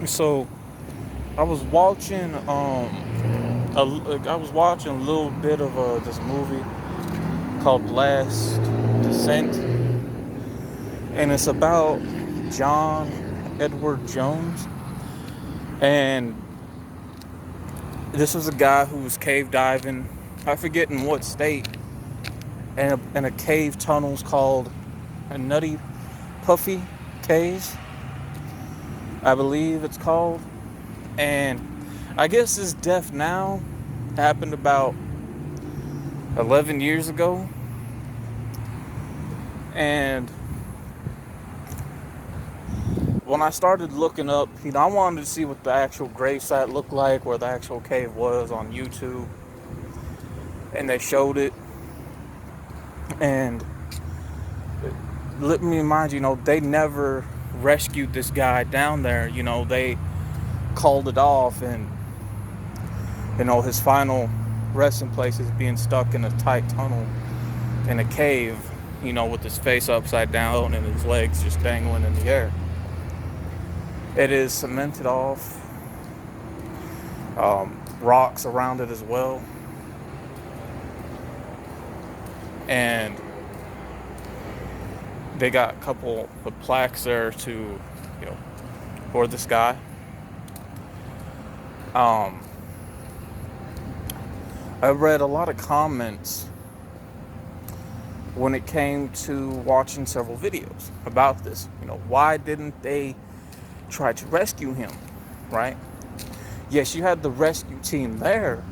So I was watching I was watching a little bit of this movie called Last Descent, and it's about John Edward Jones. And this was a guy who was cave diving, I forget in what state, in a cave tunnels called a Nutty Puffy Caves, I believe it's called. And I guess his death now happened about 11 years ago. And when I started looking up, I wanted to see what the actual gravesite looked like, where the actual cave was on YouTube. And they showed it. And let me remind you, they never rescued this guy down there. They called it off, and his final resting place is being stuck in a tight tunnel in a cave, with his face upside down and his legs just dangling in the air. It is cemented off, rocks around it as well, and they got a couple of plaques there to, for this guy. I read a lot of comments when it came to watching several videos about this. Why didn't they try to rescue him, right? Yes, you had the rescue team there,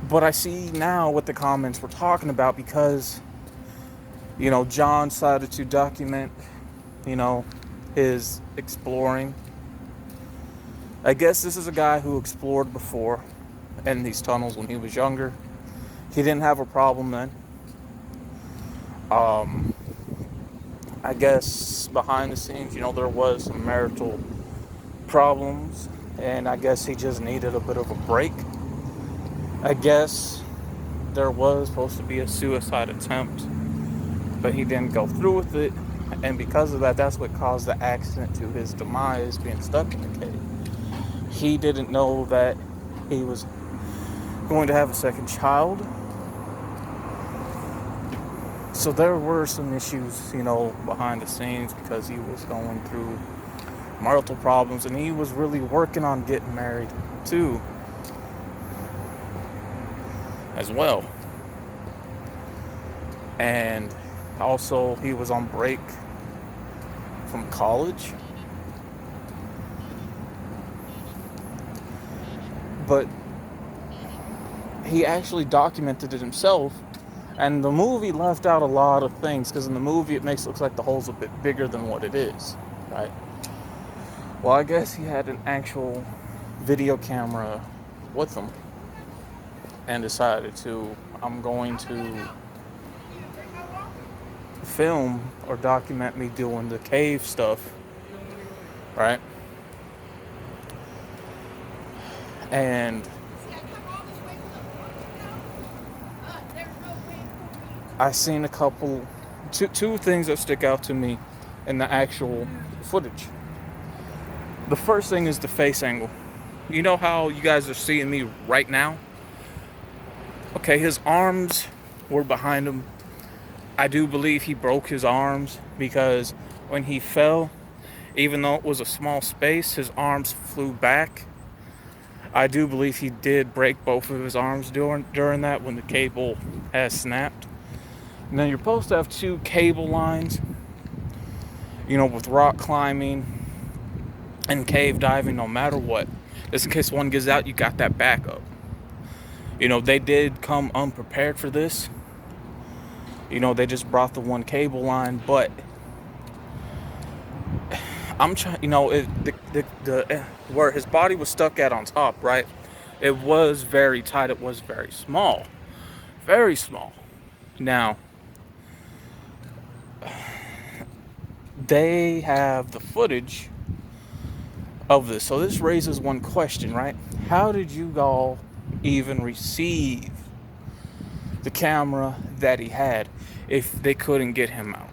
but I see now what the comments were talking about, because, John decided to document, his exploring. I guess this is a guy who explored before in these tunnels when he was younger. He didn't have a problem then. I guess behind the scenes, there was some marital problems, and I guess he just needed a bit of a break. I guess there was supposed to be a suicide attempt, but he didn't go through with it, and because of that, that's what caused the accident to his demise, being stuck in the cave. He didn't know that he was going to have a second child. So there were some issues, behind the scenes, because he was going through marital problems, and he was really working on getting married too, as well. And also, he was on break from college. But he actually documented it himself, and the movie left out a lot of things, because in the movie it makes it look like the hole's a bit bigger than what it is, right? Well, I guess he had an actual video camera with him and decided I'm going to film or document me doing the cave stuff, right? And I seen two things that stick out to me in the actual footage. The first thing is the face angle. You know how you guys are seeing me right now? Okay, his arms were behind him. I do believe he broke his arms, because when he fell, even though it was a small space, his arms flew back. I do believe he did break both of his arms during that, when the cable has snapped. Now, you're supposed to have two cable lines, with rock climbing and cave diving, no matter what. Just in case one gives out, you got that backup. They did come unprepared for this. They just brought the one cable line, but I'm trying, where his body was stuck at on top, right? It was very tight. It was very small. Very small. Now, they have the footage of this. So this raises one question, right? How did you all even receive the camera that he had if they couldn't get him out?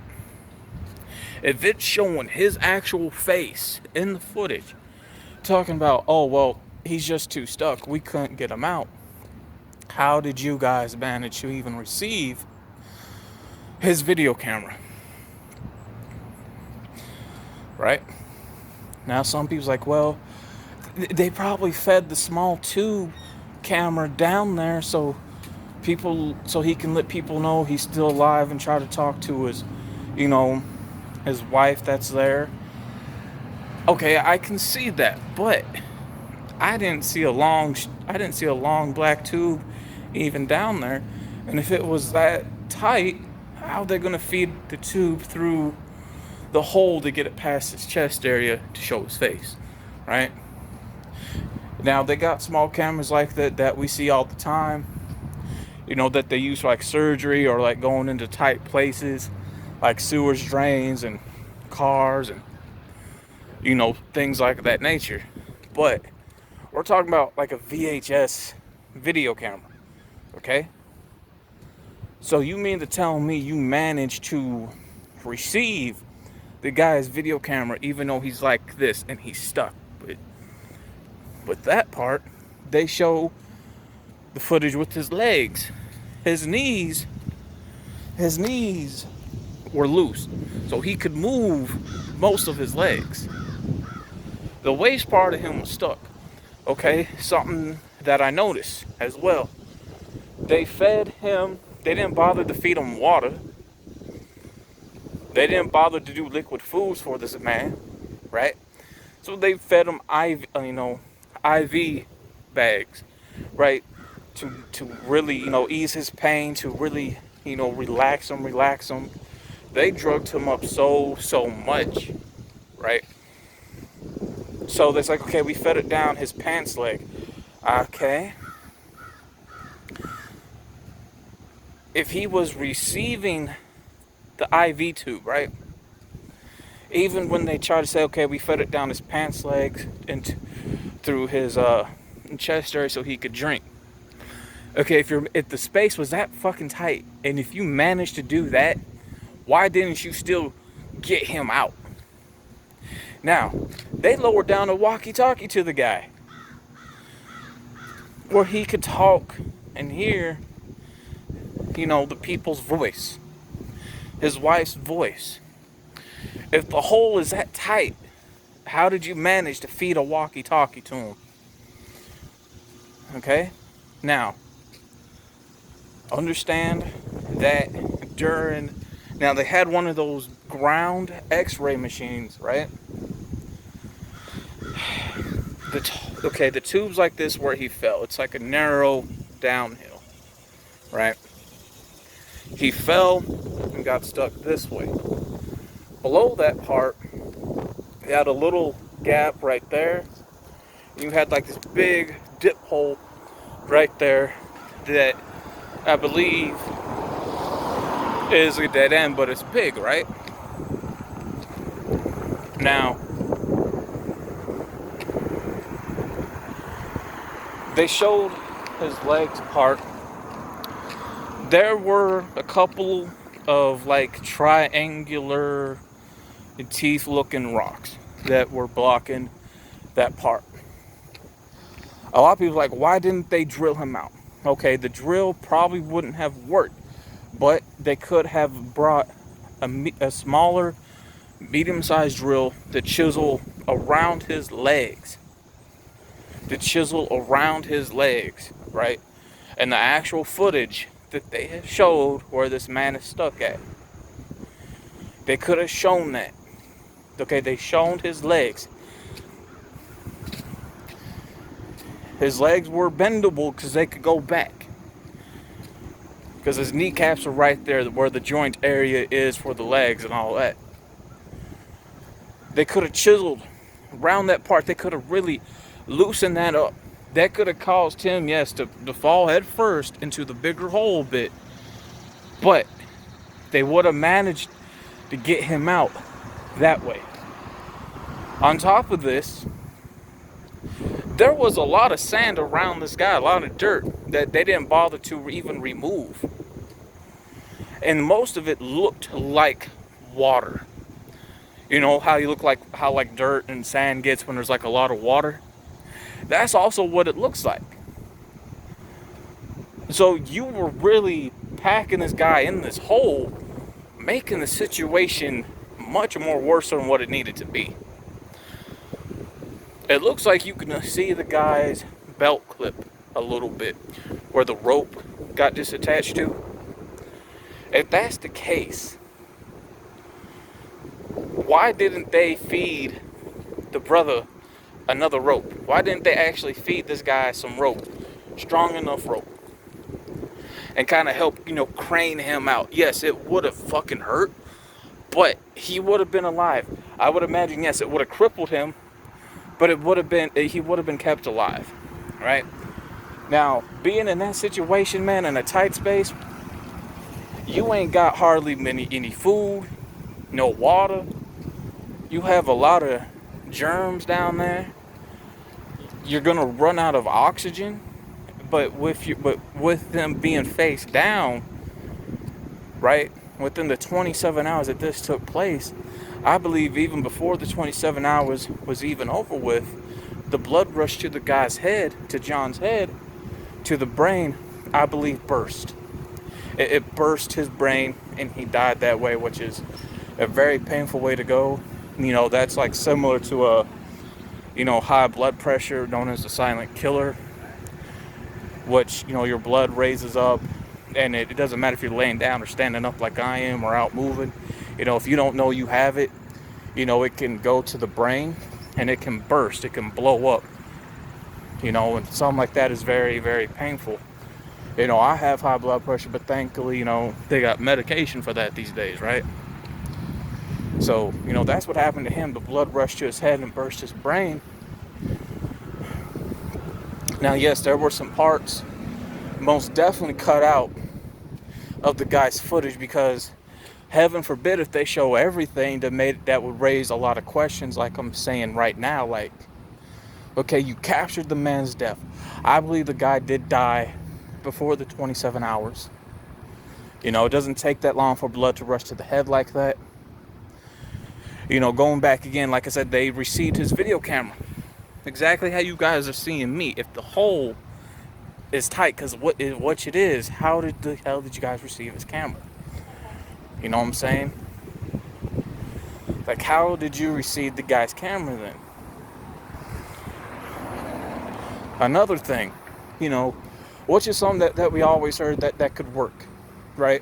If it's showing his actual face in the footage, talking about, oh, well, he's just too stuck, we couldn't get him out. How did you guys manage to even receive his video camera? Right? Now some people's like, well, they probably fed the small tube camera down there so he can let people know he's still alive and try to talk to his, his wife that's there. Okay, I can see that, but I didn't see a long black tube even down there. And if it was that tight, how are they gonna feed the tube through the hole to get it past his chest area to show his face, right? Now they got small cameras like that we see all the time, that they use for like surgery or like going into tight places like sewers, drains, and cars, and things like that nature. But we're talking about like a VHS video camera, okay? So you mean to tell me you managed to receive the guy's video camera even though he's like this and he's stuck? But that part, they show the footage with his legs. His knees were loose, so he could move most of his legs. The waist part of him was stuck. Okay, something that I noticed as well. They fed him, they didn't bother to feed him water. They didn't bother to do liquid foods for this man, right? So they fed him IV bags, right? To really, ease his pain, to really, relax him. They drugged him up so much, right? So it's like, okay, we fed it down his pants leg. Okay. If he was receiving the IV tube, right? Even when they try to say, okay, we fed it down his pants legs and through his chest area so he could drink. Okay, if the space was that fucking tight, and if you managed to do that, why didn't you still get him out? Now, they lowered down a walkie-talkie to the guy where he could talk and hear, the people's voice, his wife's voice. If the hole is that tight, how did you manage to feed a walkie-talkie to him? Okay? Now, understand that now they had one of those ground x-ray machines, right? The tube's like this where he fell. It's like a narrow downhill, right? He fell and got stuck this way. Below that part, you had a little gap right there. You had like this big dip hole right there that I believe is a dead end, but it's big, right? Now, they showed his legs part. There were a couple of like triangular teeth looking rocks that were blocking that part. A lot of people are like, why didn't they drill him out? Okay, the drill probably wouldn't have worked, but they could have brought a smaller, medium-sized drill to chisel around his legs. Right? And the actual footage that they have showed where this man is stuck at, they could have shown that. Okay, they showed his legs. His legs were bendable because they could go back. Because his kneecaps are right there where the joint area is for the legs and all that. They could have chiseled around that part. They could have really loosened that up. That could have caused him, yes, to fall head first into the bigger hole a bit. But they would have managed to get him out that way. On top of this, there was a lot of sand around this guy, a lot of dirt that they didn't bother to even remove. And most of it looked like water. You know how you look like how like dirt and sand gets when there's like a lot of water? That's also what it looks like. So you were really packing this guy in this hole, making the situation much more worse than what it needed to be. It looks like you can see the guy's belt clip a little bit, where the rope got disattached to. If that's the case, why didn't they feed the brother another rope? Why didn't they actually feed this guy some rope, strong enough rope, and kind of help, crane him out? Yes, it would have fucking hurt, but he would have been alive. I would imagine, yes, it would have crippled him, but he would have been kept alive, right? Now, being in that situation, man, in a tight space, you ain't got hardly any food, no water. You have a lot of germs down there. You're gonna run out of oxygen, but with them being face down, right? Within the 27 hours that this took place, I believe even before the 27 hours was even over with, the blood rush to the guy's head, to John's head, to the brain, I believe burst. It burst his brain, and he died that way, which is a very painful way to go. That's like similar to a, high blood pressure, known as the silent killer, which, your blood raises up, and it doesn't matter if you're laying down or standing up like I am or out moving. If you don't know you have it, it can go to the brain, and it can burst, it can blow up, and something like that is very, very painful. I have high blood pressure, but thankfully, they got medication for that these days, right? So, that's what happened to him. The blood rushed to his head and burst his brain. Now, yes, there were some parts most definitely cut out of the guy's footage, because heaven forbid if they show everything that would raise a lot of questions, like I'm saying right now. Like, okay, you captured the man's death. I believe the guy did die before the 27 hours. It doesn't take that long for blood to rush to the head like that. Going back again, like I said, they received his video camera. Exactly how you guys are seeing me. If the hole is tight, because what it is, how did the hell did you guys receive his camera? You know what I'm saying? Like, how did you receive the guy's camera then? Another thing, which is something that we always heard that could work, right?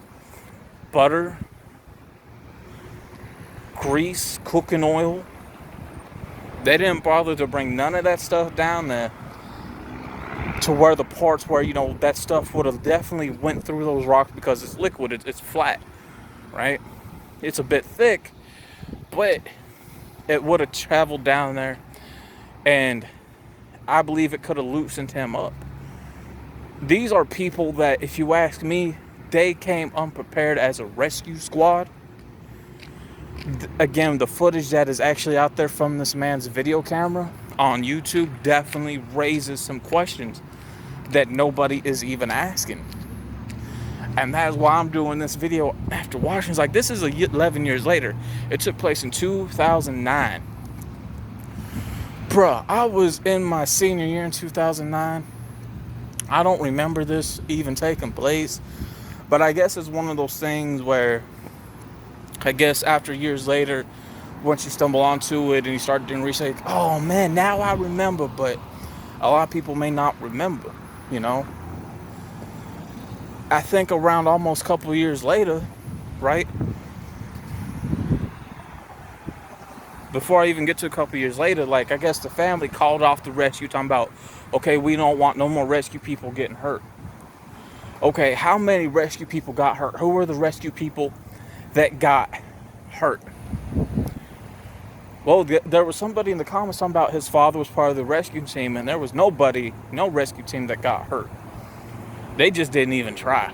Butter, grease, cooking oil. They didn't bother to bring none of that stuff down there to where the parts where, that stuff would have definitely went through those rocks, because it's liquid, it's flat, right? It's a bit thick, but it would have traveled down there, and I believe it could have loosened him up. These are people that, if you ask me, they came unprepared as a rescue squad. Again, the footage that is actually out there from this man's video camera on YouTube definitely raises some questions that nobody is even asking. And that's why I'm doing this video after watching. It's like, this is 11 years later. It took place in 2009. Bruh, I was in my senior year in 2009. I don't remember this even taking place. But I guess it's one of those things where, I guess after years later, once you stumble onto it and you start doing research, oh man, now I remember. But a lot of people may not remember, I think around almost a couple of years later, right? Before I even get to a couple of years later, like, I guess the family called off the rescue, talking about, okay, we don't want no more rescue people getting hurt. Okay, how many rescue people got hurt? Who were the rescue people that got hurt? Well, there was somebody in the comments talking about his father was part of the rescue team, and there was no rescue team that got hurt. They just didn't even try.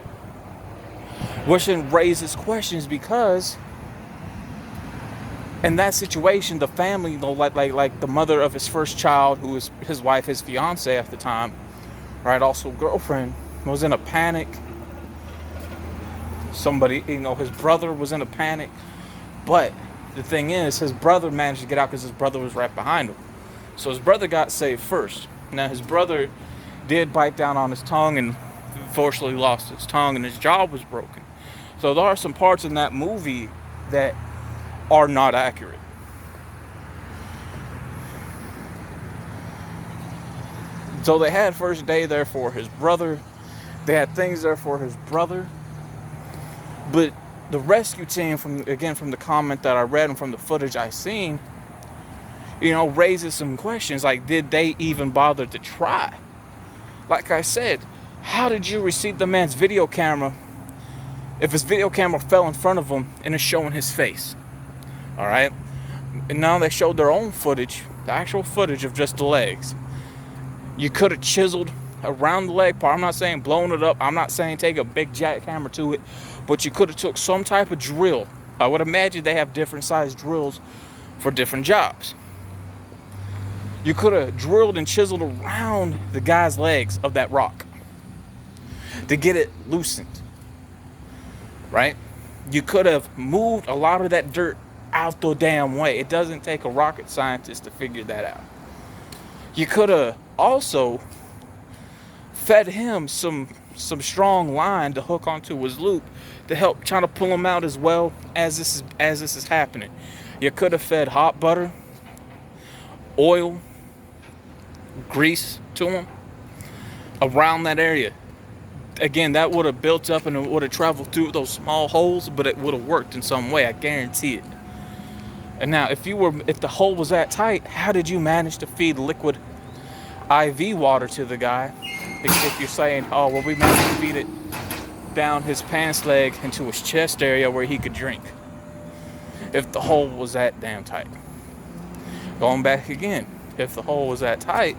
Which then raises questions, because in that situation, the family, like the mother of his first child, who was his wife, his fiance at the time, right, also girlfriend, was in a panic. Somebody, his brother was in a panic. But the thing is, his brother managed to get out because his brother was right behind him. So his brother got saved first. Now his brother did bite down on his tongue and unfortunately lost his tongue and his jaw was broken. So there are some parts in that movie that are not accurate. So they had first day there for his brother. They had things there for his brother. But the rescue team, from the comment that I read and from the footage I seen, raises some questions like, did they even bother to try? Like I said, how did you receive the man's video camera if his video camera fell in front of him and is showing his face? All right. And now they showed their own footage, the actual footage of just the legs. You could have chiseled around the leg part. I'm not saying blowing it up. I'm not saying take a big jackhammer to it, but you could have took some type of drill. I would imagine they have different sized drills for different jobs. You could have drilled and chiseled around the guy's legs of that rock to get it loosened, right? You could have moved a lot of that dirt out the damn way. It doesn't take a rocket scientist to figure that out. You could have also fed him some strong line to hook onto his loop to help try to pull him out as well as this is happening. You could have fed hot butter, oil, grease to him around that area. Again, that would have built up and it would have traveled through those small holes, but it would have worked in some way. I guarantee it. And now, if the hole was that tight, how did you manage to feed liquid IV water to the guy? If you're saying, oh, well, we managed to feed it down his pants leg into his chest area where he could drink. If the hole was that damn tight. Going back again, if the hole was that tight,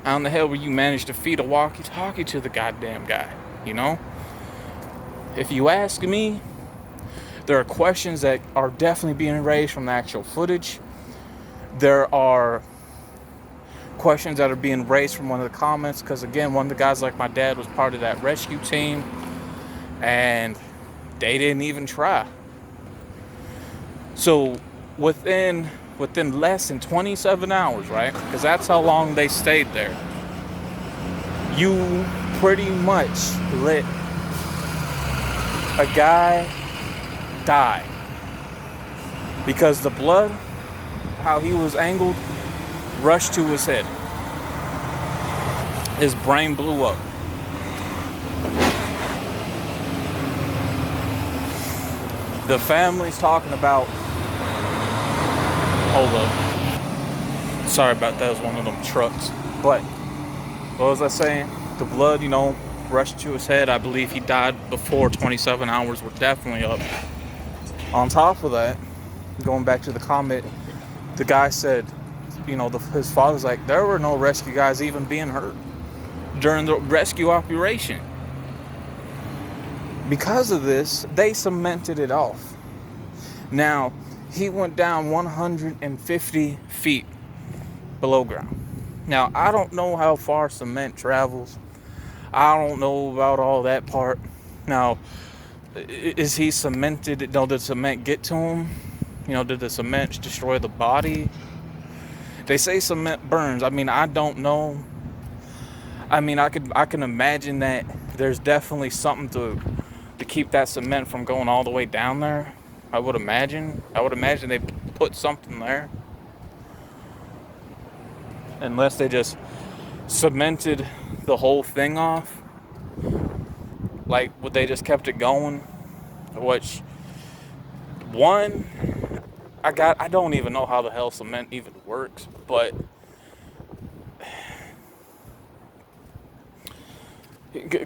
how in the hell were you managed to feed a walkie-talkie to the goddamn guy? If you ask me, there are questions that are definitely being raised from the actual footage. There are questions that are being raised from one of the comments, because again, one of the guys, like my dad, was part of that rescue team and they didn't even try. So within less than 27 hours, right, because that's how long they stayed there, you pretty much let a guy die because the blood, how he was angled, rushed to his head. His brain blew up. The family's talking about, hold up, sorry about that, it was one of them trucks. But what was I saying? The blood, rushed to his head. I believe he died before 27 hours were definitely up. On top of that, going back to the comment, the guy said, his father's like, there were no rescue guys even being hurt during the rescue operation. Because of this, they cemented it off. Now, he went down 150 feet below ground. Now, I don't know how far cement travels. I don't know about all that part. Now, is he cemented? Did the cement get to him? Did the cement destroy the body? They say cement burns. I don't know. I can imagine that there's definitely something to keep that cement from going all the way down there. I would imagine they put something there. Unless they just cemented the whole thing off. Like, would they just kept it going? Which, one, I don't even know how the hell cement even works, but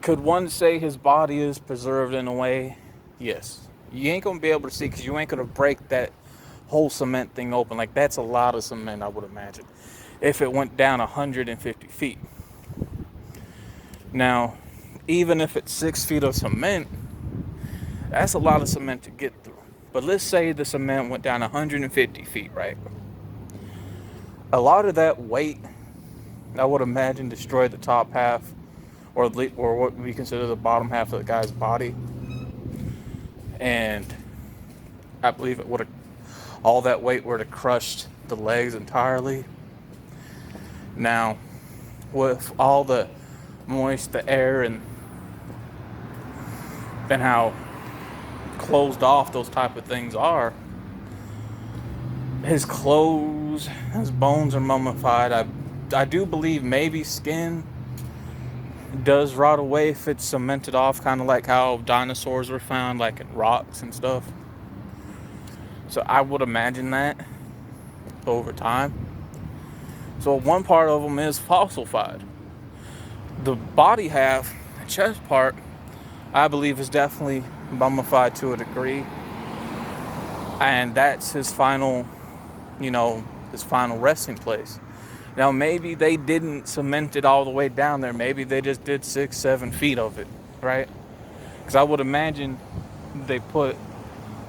could one say his body is preserved in a way? Yes. You ain't gonna be able to see because you ain't gonna break that whole cement thing open. Like, that's a lot of cement, I would imagine, if it went down 150 feet. Now, even if it's 6 feet of cement, that's a lot of cement to get through. But let's say the cement went down 150 feet, right? A lot of that weight, I would imagine, destroyed the top half, or what we consider the bottom half of the guy's body. And I believe it would have all that weight were to crush the legs entirely. Now, with all the moist, the air, and how closed off those type of things are, his clothes, his bones are mummified. I do believe maybe skin does rot away if it's cemented off, kind of like how dinosaurs were found, like in rocks and stuff. So I would imagine that over time. So one part of them is fossilified. The body half, the chest part, I believe is definitely mummified to a degree. And that's his final, his final resting place. Now, maybe they didn't cement it all the way down there. Maybe they just did 6-7 feet of it, right? Because I would imagine they put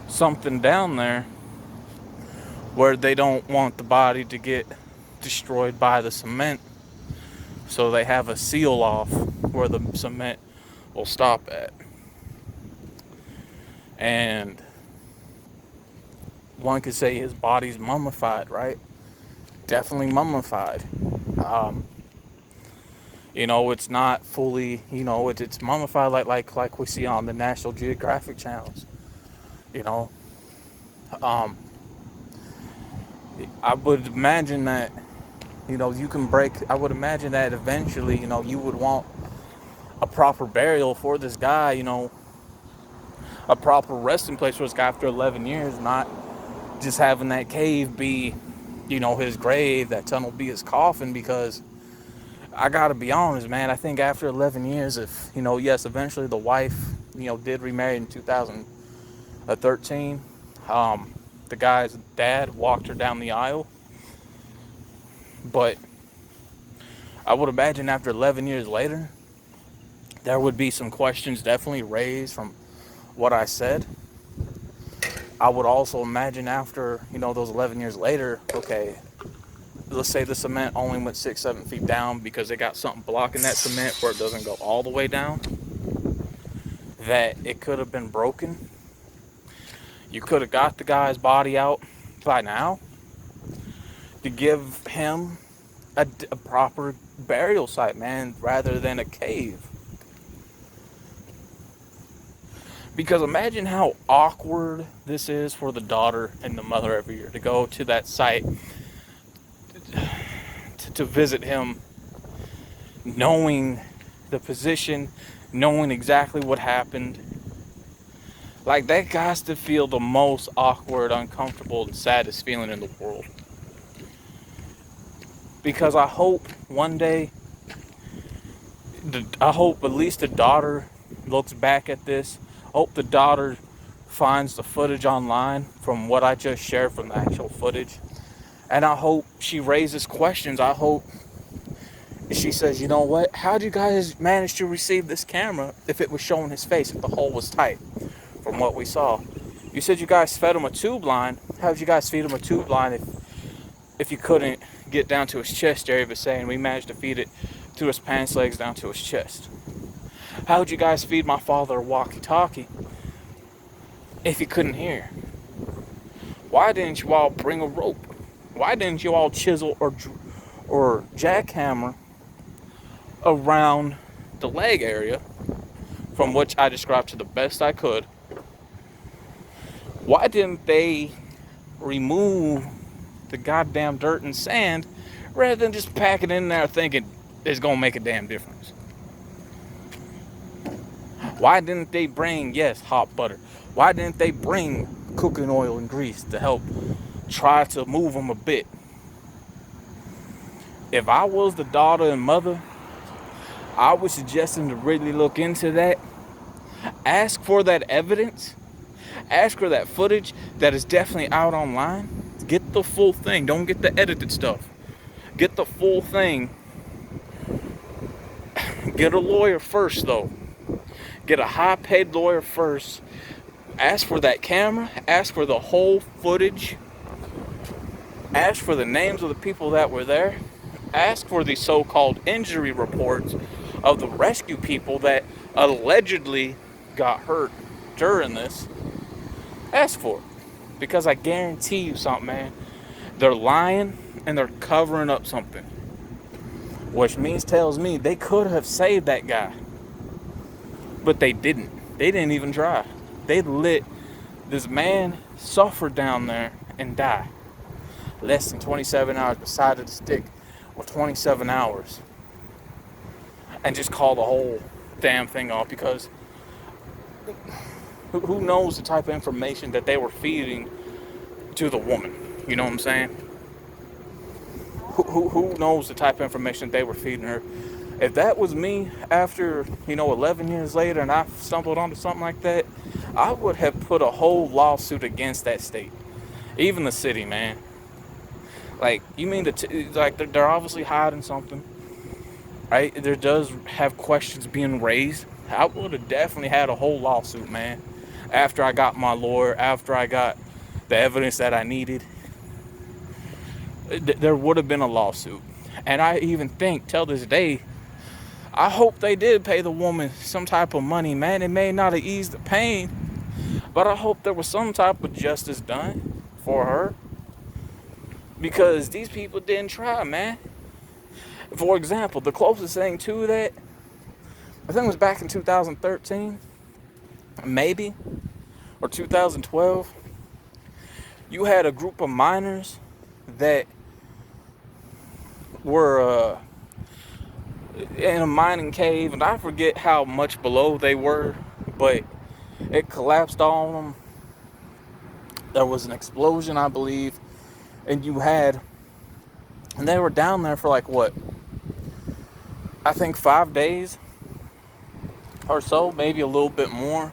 something down there where they don't want the body to get destroyed by the cement. So they have a seal off where the cement will stop at. And one could say his body's mummified, right? Definitely mummified. It's not fully, it's mummified like we see on the National Geographic channels. I would imagine that, I would imagine that eventually, you would want a proper burial for this guy, a proper resting place for this guy after 11 years, not just having that cave be, his grave, that tunnel be his coffin. Because I gotta be honest, man, I think after 11 years, if, yes, eventually the wife, did remarry in 2013, the guy's dad walked her down the aisle. But I would imagine after 11 years later, there would be some questions definitely raised from what I said. I would also imagine after, those 11 years later, okay, let's say the cement only went 6-7 feet down because they got something blocking that cement where it doesn't go all the way down, that it could have been broken. You could have got the guy's body out by now to give him a proper burial site, man, rather than a cave. Because imagine how awkward this is for the daughter and the mother every year to go to that site to visit him, knowing the position, knowing exactly what happened. Like, that has to feel the most awkward, uncomfortable, and saddest feeling in the world. Because I hope one day, I hope at least the daughter looks back at this. I hope the daughter finds the footage online from what I just shared from the actual footage. And I hope she raises questions. I hope she says, you know what? How did you guys manage to receive this camera if it was showing his face, if the hole was tight from what we saw? You said you guys fed him a tube line. How did you guys feed him a tube line if you couldn't get down to his chest area, but saying we managed to feed it through his pants legs down to his chest? How would you guys feed my father a walkie-talkie if you couldn't hear? Why didn't you all bring a rope? Why didn't you all chisel or jackhammer around the leg area, from which I described to the best I could? Why didn't they remove the goddamn dirt and sand rather than just pack it in there thinking it's gonna make a damn difference? Why didn't they bring, yes, hot butter? Why didn't they bring cooking oil and grease to help try to move them a bit? If I was the daughter and mother, I would suggest them to really look into that. Ask for that evidence. Ask for that footage that is definitely out online. Get the full thing. Don't get the edited stuff. Get the full thing. Get a lawyer first, though. Get a high-paid lawyer first. Ask for that camera. Ask for the whole footage. Ask for the names of the people that were there. Ask for the so-called injury reports of the rescue people that allegedly got hurt during this. Ask for it. Because I guarantee you something, man. They're lying and they're covering up something. Which tells me they could have saved that guy. But they didn't. They didn't even try. They let this man suffer down there and die. Less than 27 hours beside the stick with 27 hours. And just call the whole damn thing off, because who knows the type of information that they were feeding to the woman? You know what I'm saying? Who knows the type of information they were feeding her? If that was me after, 11 years later and I stumbled onto something like that, I would have put a whole lawsuit against that state. Even the city, man. Like, you mean they're obviously hiding something, right? There does have questions being raised. I would have definitely had a whole lawsuit, man. After I got my lawyer, after I got the evidence that I needed, there would have been a lawsuit. And I even think, till this day, I hope they did pay the woman some type of money, man. It may not have eased the pain, but I hope there was some type of justice done for her. Because these people didn't try, man. For example, the closest thing to that, I think it was back in 2013, maybe, or 2012. You had a group of miners that were in a mining cave, and I forget how much below they were, but it collapsed on them. There was an explosion, I believe, and they were down there for I think 5 days or so, maybe a little bit more.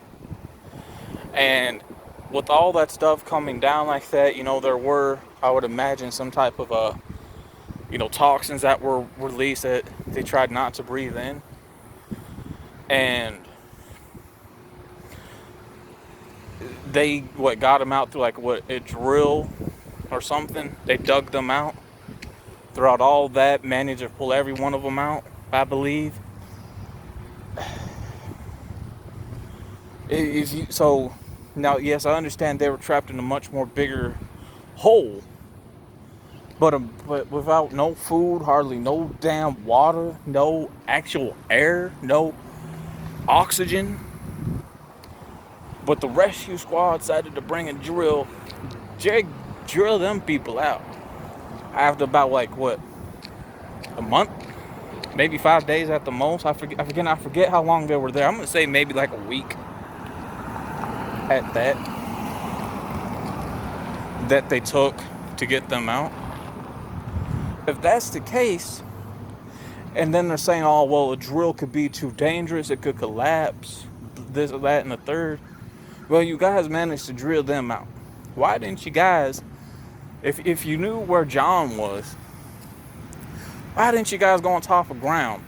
And with all that stuff coming down like that, there were, I would imagine, some type of toxins that were released that they tried not to breathe in. And they got them out through a drill or something. They dug them out. Throughout all that, managed to pull every one of them out, I believe. So now, yes, I understand they were trapped in a much more bigger hole. But without no food, hardly no damn water, no actual air, no oxygen. But the rescue squad decided to bring a drill, drill them people out. After about a month, maybe 5 days at the most. I forget how long they were there. I'm gonna say maybe a week at that they took to get them out. If that's the case, and then they're saying, oh, well, a drill could be too dangerous, it could collapse, this or that and the third. Well, you guys managed to drill them out. Why didn't you guys, if you knew where John was, why didn't you guys go on top of ground?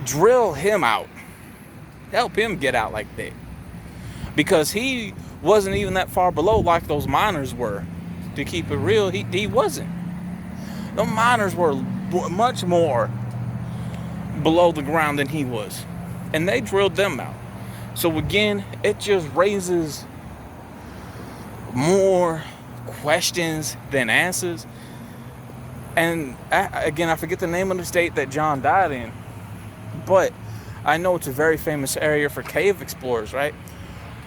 Drill him out. Help him get out like that. Because he wasn't even that far below like those miners were. To keep it real, he wasn't. The miners were much more below the ground than he was. And they drilled them out. So again, it just raises more questions than answers. And I forget the name of the state that John died in. But I know it's a very famous area for cave explorers, right?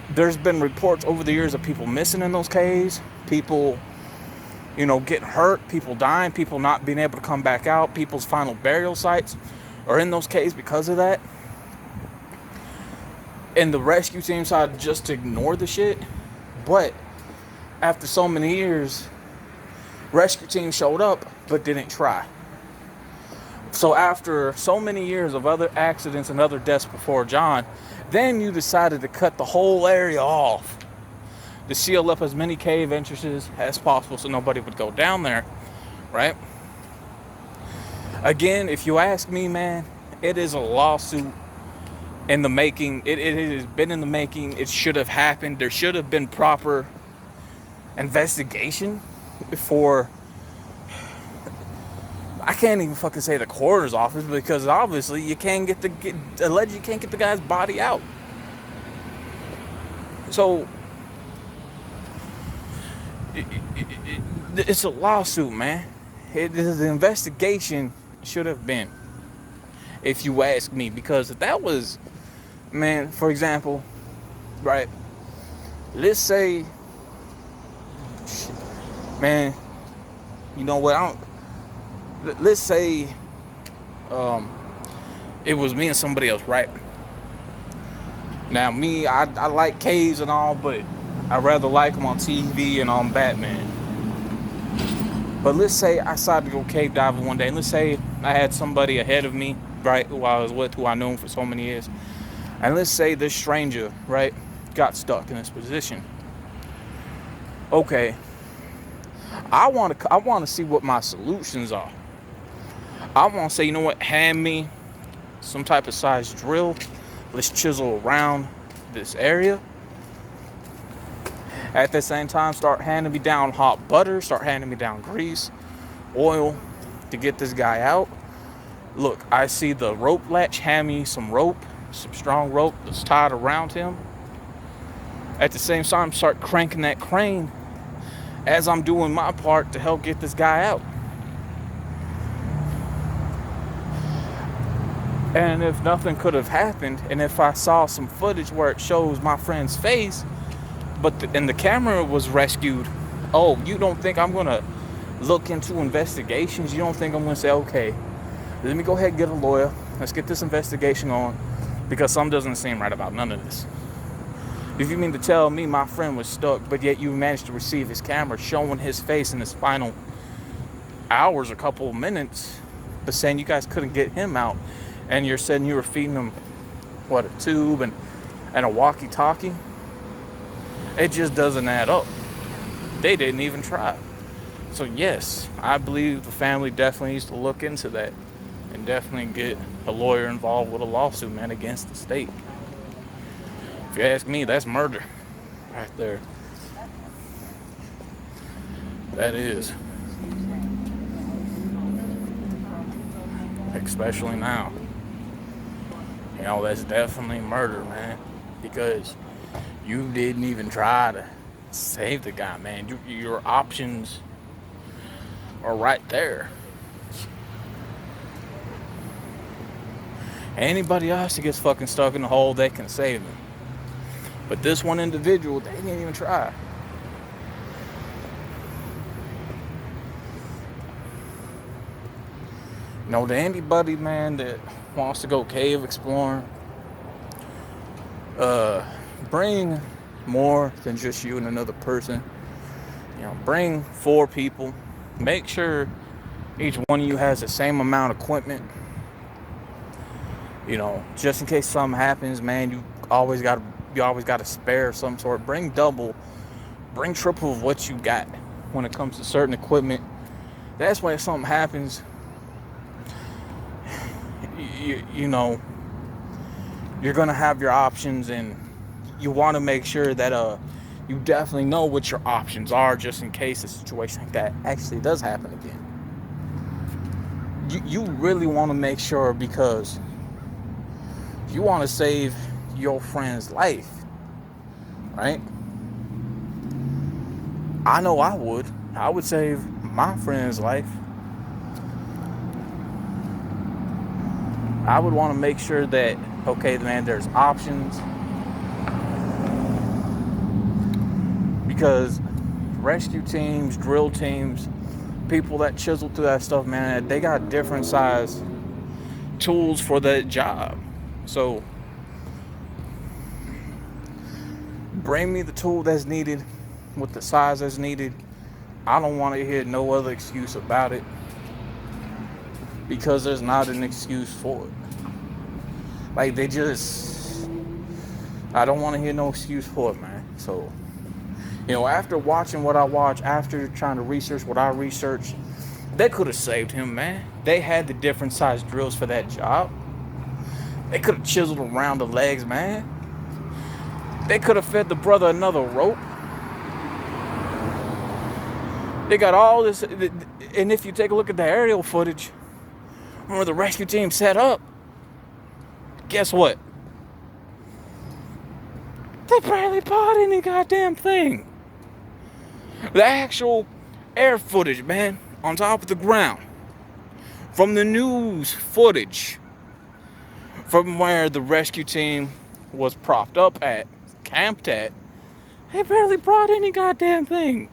There's been reports over the years of people missing in those caves. People getting hurt, people dying, people not being able to come back out, people's final burial sites are in those caves because of that. And the rescue team decided just to ignore the shit. But after so many years, rescue team showed up but didn't try. So after so many years of other accidents and other deaths before John, then you decided to cut the whole area off to seal up as many cave entrances as possible so nobody would go down there, right? Again, if you ask me, man, it is a lawsuit in the making. It has been in the making. It should have happened. There should have been proper investigation before. I can't even fucking say the coroner's office, because obviously you can't get the guy's body out. So It's a lawsuit, man. The investigation should have been, if you ask me, because if that was, man, for example, right? Let's say, man, you know what? Let's say, it was me and somebody else, right? Now, me, I like caves and all, but I rather like them on TV and on Batman. But let's say I decided to go cave diving one day, and let's say I had somebody ahead of me, right, who I was with, who I knew for so many years. And let's say this stranger, right, got stuck in this position. Okay, I want to see what my solutions are. I want to say, you know what, hand me some type of size drill. Let's chisel around this area. At the same time, start handing me down hot butter, start handing me down grease, oil to get this guy out. Look, I see the rope latch, hand me some rope, some strong rope that's tied around him. At the same time, start cranking that crane as I'm doing my part to help get this guy out. And if nothing could have happened, and if I saw some footage where it shows my friend's face, and the camera was rescued, oh, you don't think I'm gonna look into investigations? You don't think I'm gonna say, okay, let me go ahead and get a lawyer, let's get this investigation on, because something doesn't seem right about none of this. If you mean to tell me my friend was stuck, but yet you managed to receive his camera showing his face in his final hours, a couple of minutes, but saying you guys couldn't get him out, and you're saying you were feeding him, what, a tube and a walkie-talkie? It just doesn't add up. They didn't even try. So yes, I believe the family definitely needs to look into that and definitely get a lawyer involved with a lawsuit, man, against the state. If you ask me, that's murder right there. That is. Especially now. You know, that's definitely murder, man. Because you didn't even try to save the guy, man. Your options are right there. Anybody else that gets fucking stuck in the hole, they can save them. But this one individual, they didn't even try. You know, to anybody, man, that wants to go cave exploring, bring more than just you and another person. You know, bring 4 people. Make sure each one of you has the same amount of equipment. You know, just in case something happens, man, you always got to spare of some sort. Bring double, bring triple of what you got when it comes to certain equipment. That's when if something happens, you know, you're gonna have your options, and you want to make sure that you definitely know what your options are, just in case a situation like that actually does happen again. You really want to make sure, because you want to save your friend's life, right? I know I would save my friend's life. I would want to make sure that, okay, man, there's options. Because rescue teams, drill teams, people that chisel through that stuff, man, they got different size tools for that job. So bring me the tool that's needed with the size that's needed. I don't want to hear no other excuse about it, because there's not an excuse for it. Like, I don't want to hear no excuse for it, man. So, you know, after watching what I watched, after trying to research what I researched, they could have saved him, man. They had the different size drills for that job. They could have chiseled around the legs, man. They could have fed the brother another rope. They got all this, and if you take a look at the aerial footage where the rescue team set up, guess what? They barely bought any goddamn thing. The actual air footage, man, on top of the ground. From the news footage. From where the rescue team was propped up at, camped at. They barely brought any goddamn thing.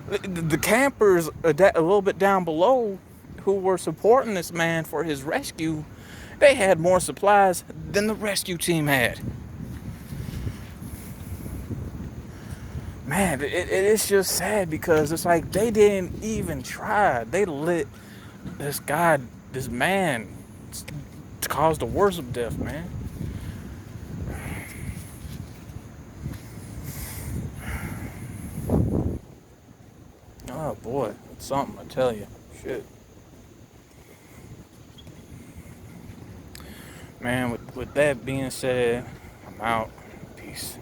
The campers a little bit down below who were supporting this man for his rescue, they had more supplies than the rescue team had. Man, it's just sad because it's like they didn't even try. They let this guy, this man, cause the worst of death, man. Oh boy, it's something, I tell you. Shit. Man, with that being said, I'm out. Peace.